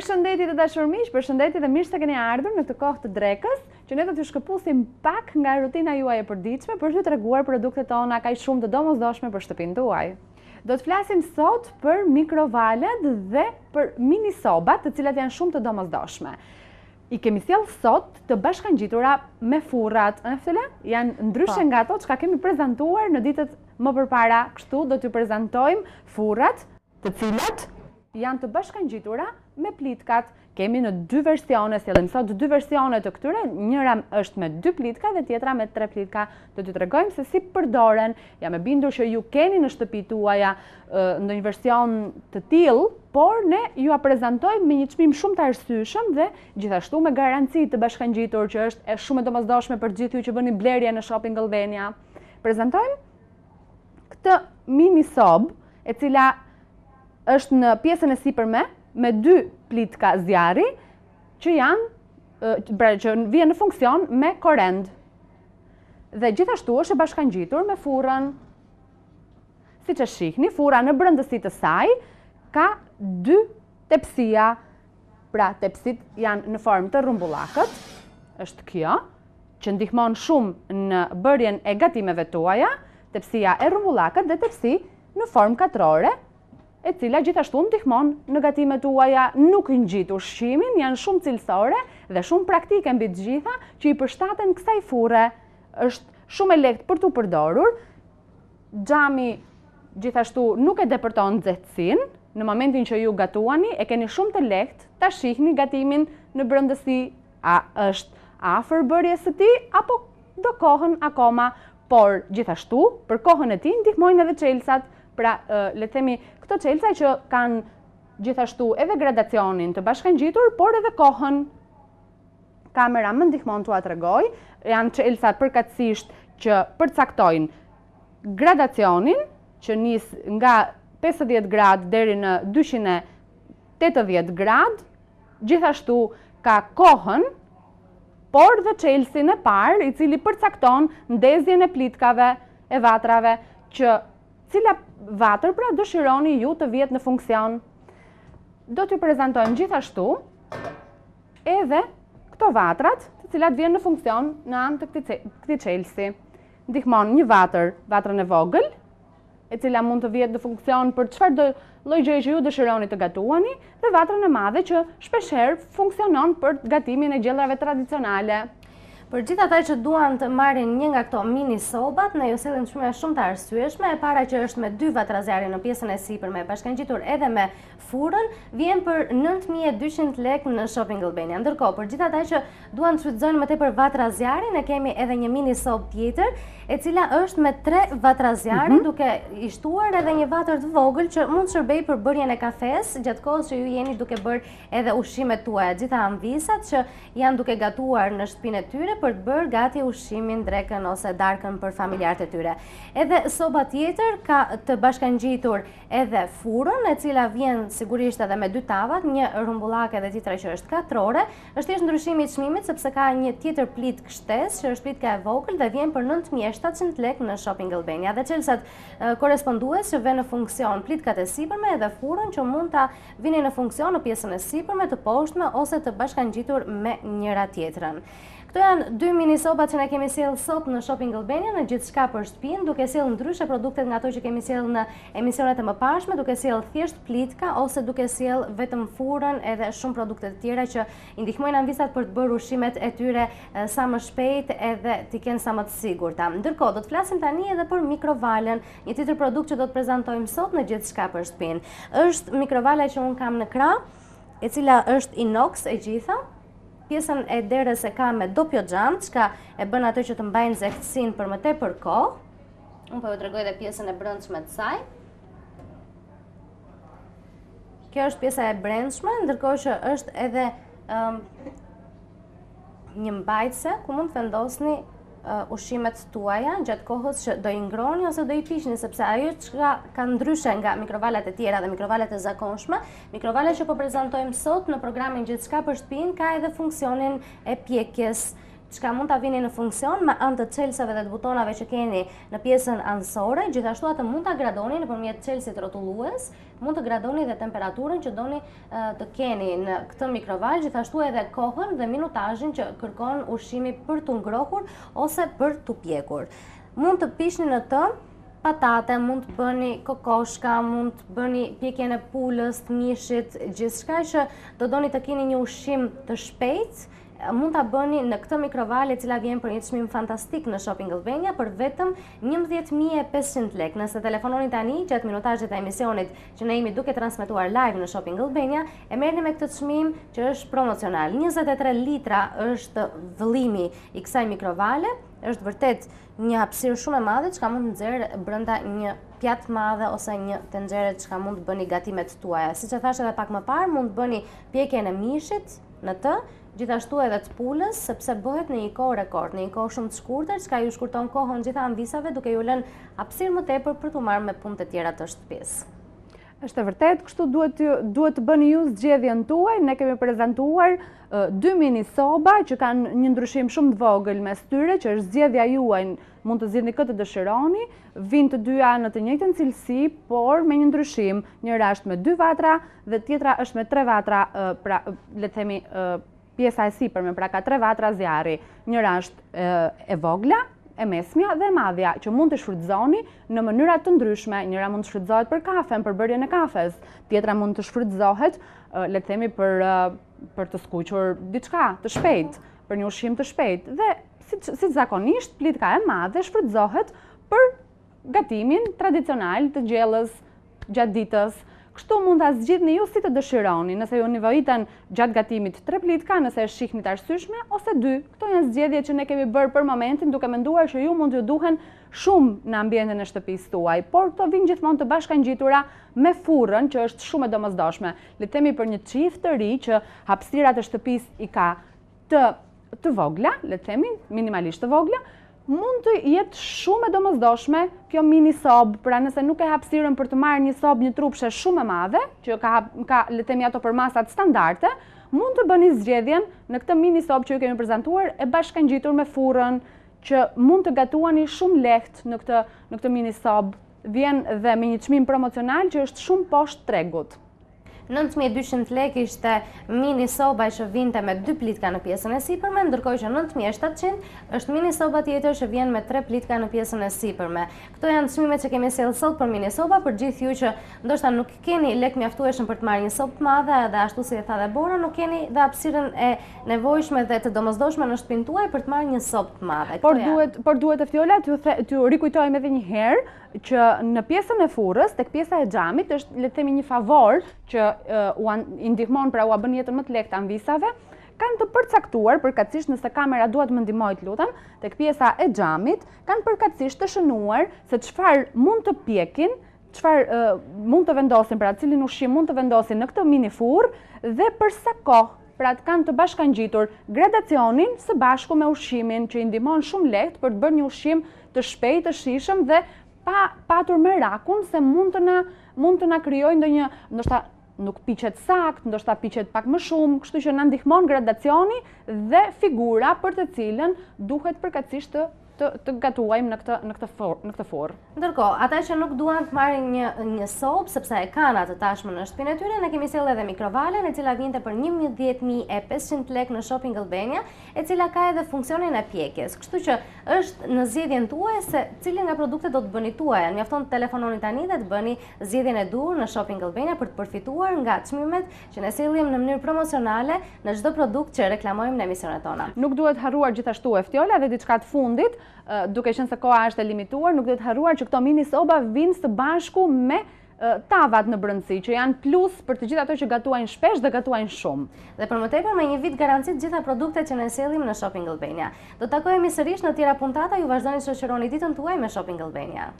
Përshëndetje të dashur miq, përshëndetje dhe mirë se keni ardhur në këtë kohë të drekës, që ne do t'ju shkëpusim pak nga rutina juaj e përditshme për t'ju treguar produktet tona kaq shumë të domosdoshme për shtëpinë tuaj. Do të flasim sot për mikrovalet dhe për mini sobat, të cilat janë shumë të domosdoshme. I kemi sjell sot të bashkangjitura me furrat, janë ndryshe nga ato çka kemi prezantuar në ditët më përpara, kështu do t'ju prezantojmë furrat, të cilat janë të bashkangjitura me plitkat. Kemi në dy versione, sjellim sot dy versione të këtyre, njëra është me 2 plitka dhe tjetra me 3 plitka. Do t'ju tregojmë se si përdoren. Jam e bindur që ju keni në shtëpi tuaja ndonjë version të tillë, por ne ju a prezantojmë me një çmim shumë të arsyeshëm dhe gjithashtu me garanci të bashkangjitur, që është shumë e domosdoshme për gjithë ju që bëni blerje në Shopping Albania. Prezantojmë këtë mini sob, e cila është në pjesën e sipërme me 2 plitka zjarri që që vjen në funksion me korrent. Dhe gjithashtu është e bashkangjitur me furrën. Siç e shihni, furra në brendësi të saj ka 2 tepsia. Pra, tepsit janë në formë të rrumbullakët. Është kjo, që ndihmon shumë në bërjen e gatimeve tuaja, tepsia e rrumbullakët dhe tepsi në formë katrore, e cila gjithashtu ndihmon në gatimet tuaja, nuk i ngjit ushqimin, janë shumë cilësore dhe shumë praktike mbi të gjitha, që i përshtaten kësaj furre. Është shumë e lehtë për t'u përdorur. Xhami gjithashtu nuk e depërton nxehtësinë. Në momentin që ju gatuani, e keni shumë të lehtë ta shihni gatimin në brendësi, a është afër bërjes së tij apo do kohën akoma, por gjithashtu për kohën e tij ndihmojnë edhe çelësat. Pra, le të themi, këto çelësa që kanë gjithashtu edhe gradacionin të bashkangjitur, por edhe kohën. Kamera më ndihmon t'ua tregoj, janë çelësa përkatësisht që përcaktojnë gradacionin, që nis nga 50 gradë deri në 280 gradë, gjithashtu ka kohën, por dhe çelësin e parë, i cili përcakton ndezjen e plitkave, e vatrave, që cila vatër pra dëshironi ju të vjetë në funksion. Do t'ju prezantojmë gjithashtu edhe këto vatrat, të cilat vjen në funksion në anë të këtij çelësi. Ndihmon një vatrën e vogël, e cila mund të vjetë në funksion për çfarëdo lloj gjëje që ju dëshironi të gatuani, dhe vatrën e madhe që shpeshherë funksionon për gatimin e gjeldrave tradicionale. Për gjithë ata që duan të marrin një nga këto mini sobat, ne ju sillim çmime shumë të arsyeshme. E para që është me 2 vatra zjarri në pjesën e sipërme, bashkangjitur edhe me furrën, vjen për 9200 lekë në Shopping Albania. Ndërkohë, për gjithë ata që duan të shfrytëzojnë më tepër vatra zjarri, ne kemi edhe një mini sob tjetër, e cila është me 3 vatra zjarri, duke i shtuar edhe një vatër të vogël që mund të shërbejë për bërjen e kafes gjatë kohës që ju jeni duke bërë edhe ushqimet tuaja, gjitha anvisat që janë duke gatuar në shtëpinë e tyre për të bërë gati ushqimin drekën ose darkën për familjarët e tyre. Edhe soba tjetër ka të bashkangjitur edhe furrën, e cila vjen sigurisht edhe me 2 tavat, një rrumbullake dhe tjetra që është katrore. Është thjesht ndryshimi i çmimit sepse ka një tjetër plitkë shtesë që është plitka e vogël dhe vjen për 9700 lekë në Shopping Albania. Dhe çelësat korrespondues që vjen në funksion plitkat e sipërme dhe furrën që mund ta vini në funksion në pjesën e sipërme, të poshtme ose të bashkangjitur me njëra tjetrën. Këto janë 2 mini sobat që ne kemi sjell sot në Shopping Albania, në gjithçka për shtëpinë, duke sjell ndryshe produktet nga ato që kemi sjell në emisionet e mëparshme, duke sjell thjesht plitka ose duke sjell vetëm furrën, edhe shumë produkte të tjera që i ndihmojnë anvisat për të bërë ushqimet e tyre sa më shpejt edhe t'i kenë sa më të sigurta. Ndërkohë, do të flasim tani edhe për mikrovalen, një tjetër produkt që do të prezantojmë sot në gjithçka për shtëpinë. Është mikrovala që un kam në krah, e cila është inox e gjitha. Pjesën e derës e ka me doppio xham, çka e bën ato që të mbajnë nxehtësinë për më tepër kohë. Unë po ju tregoj edhe pjesën e brendshme të saj. Kjo është pjesa e brendshme, ndërkohë që është edhe një mbajtëse ku mund të vendosni ushqimet tuaja gjatë kohës që do i ngroni ose do i piqni, sepse ajo që ka ndryshe nga mikrovalet e tjera dhe mikrovalet e zakonshme, mikrovalet që po prezantojmë sot në programin Gjithçka për shtëpinë ka edhe funksionin e pjekjes çka mund ta vini në funksion me anë të çelsave dhe të butonave që keni në pjesën anësore. Gjithashtu atë mund ta gradoni nëpërmjet çelësit rrotullues, mund të gradoni dhe temperaturën që doni të keni në këtë mikrovalë, gjithashtu edhe kohën dhe minutazhin që kërkon ushqimi për të ngrohur ose për të pjekur. Mund të pishni në të patate, mund të bëni kokoshka, mund të bëni pjekjen e pulës, të mishit, gjithçka që do doni të keni një ushqim të shpejtë. Mund ta bëni në këtë mikrovalë e cila vjen për një çmim fantastik në Shopping Albania për vetëm 11.500 lekë. Nëse telefononi tani gjatë minutazhet e emisionit që ne jemi duke transmetuar live në Shopping Albania, e merrni me këtë çmim që është promocional. 23 litra është vëllimi i kësaj mikrovale. Është vërtet një hapësirë shumë e madhe që mund të nxjerrë brenda një pjatë madhe ose një tenxhere që mund të bëni gatimet tuaja. Siç e thash edhe pak më parë, mund të bëni pjekjen e mishit në të, gjithashtu edhe të pulës, sepse bëhet në një kohë rekord, në një kohë shumë të shkurtër, çka ju shkurton kohën gjitha anvisave, duke ju lënë hapësirë më tepër për të marrë me punët e tjera të shtëpisë. Është e vërtet, kështu duhet të bëni ju zgjedhjen tuaj. Ne kemi prezantuar 2 mini soba që kanë një ndryshim shumë të vogël mes tyre, që është zgjedhja juaj, mund të zgjidhni këtë dëshironi. Vijnë të dyja në të njëjtën cilësi, por me një ndryshim. Njëra është me 2 vatra dhe tjetra është me 3 vatra, pra le të themi pjesa e sipërme, pra ka 3 vatra zjarri. Njëra është e vogla, e mesmja dhe e madhja, që mund të shfrytëzoni në mënyra të ndryshme. Njëra mund të shfrytëzohet për kafen, për bërjen e kafes, tjetra mund të shfrytëzohet, le të themi për të skuqur diçka të shpejt, për një ushqim të shpejt. Dhe si zakonisht, plitka e madhe shfrytëzohet për gatimin tradicional të gjellës gjatë ditës. Kështu mund ta zgjidhni ju si të dëshironi, nëse ju nevojiten gjatë gatimit 3 plitka, nëse e shihni të arsyeshme, ose 2. Këto janë zgjedhjet që ne kemi bërë për momentin, duke menduar që ju mund t'ju duhen shumë në ambientin e shtëpisë tuaj, por këto vijnë gjithmonë të bashkangjitura me furrën, që është shumë e domosdoshme. Le të themi për një çift të ri që hapësirat e shtëpisë i ka të vogla, le të themi minimalisht të vogla, mund të jetë shumë e domosdoshme kjo mini sobë, pra nëse nuk e hapësirën për të marrë një sobë një trupshe shumë e madhe, që ka le të themi ato për masat standarde, mund të bëni zgjedhjen në këtë mini sobë që ju kemi prezantuar e bashkangjitur me furrën, që mund të gatuani shumë lehtë në këtë mini sobë. Vjen dhe me një çmim promocional që është shumë poshtë tregut. 9.200 lekë ishte mini soba që vinte me 2 plitka në pjesën e sipërme, ndërkohë që 9.700 është mini soba tjetër që vjen me 3 plitka në pjesën e sipërme. Këto janë çmimet që kemi sjellë sot për mini soba, për gjithë ju që ndoshta nuk keni lekë mjaftueshëm për të marrë një sobë të madhe, dhe ashtu si e tha dhe Bora, nuk keni dhe hapësirën e nevojshme dhe të domosdoshme në shtëpinë tuaj për të marrë një sobë të madhe. Por duhet e Fjola t'ju rikujtojmë edhe një herë që në pjesën e furrës, tek pjesa e xhamit, është le të themi një favor që i ndihmon, pra u bën jetën më të lehtë anvisave, kanë të përcaktuar, përkatësisht nëse kamera duhet më ndihmojë, lutem, tek pjesa e xhamit, kanë përkatësisht të shënuar se çfarë mund të pjekin, çfarë mund të vendosin, pra cilin ushqim mund të vendosin në këtë mini furrë dhe për sa kohë. Pra të kanë të bashkangjitur gradacionin së bashku me ushqimin, që i ndihmon shumë lehtë për të bërë një ushqim të shpejtë, të shijshëm dhe pa patur merakun se mund të na krijojë ndonjë, ndoshta nuk piqet sakt, ndoshta piqet pak më shumë, kështu që na ndihmon gradacioni dhe figura për të cilën duhet përkatësisht të gatuajmë në këtë forë. Ndërkohë, ata që nuk duan të marrin një sobë sepse e kanë atë tashmë në shtëpinë e tyre, ne kemi sjellë edhe mikrovalen, e cila vinte për 11.500 lekë në Shopping Albania, e cila ka edhe funksionin e pjekjes. Kështu që është në zgjedhjen tuaj se cilin nga produktet do të bëni tuaja. Mjafton të telefononi tani dhe të bëni zgjedhjen e dur në Shopping Albania për të përfituar nga çmimet që ne sjellim në mënyrë promocionale në çdo produkt që reklamojmë në emisionet tona. Nuk duhet harruar gjithashtu e Fjola dhe diçka të fundit, duke qenë se koha është e limituar, nuk duhet harruar që këto mini soba vinë së bashku me tavat në brendësi, që janë plus për të gjithë ato që gatuajnë shpesh dhe gatuajnë shumë. Dhe për më tepër me një vit garanci të gjitha produktet që ne sjellim në Shopping Albania. Do të takohemi sërish në tjera puntata, ju vazhdoni të shoqëroni ditën tuaj me Shopping Albania.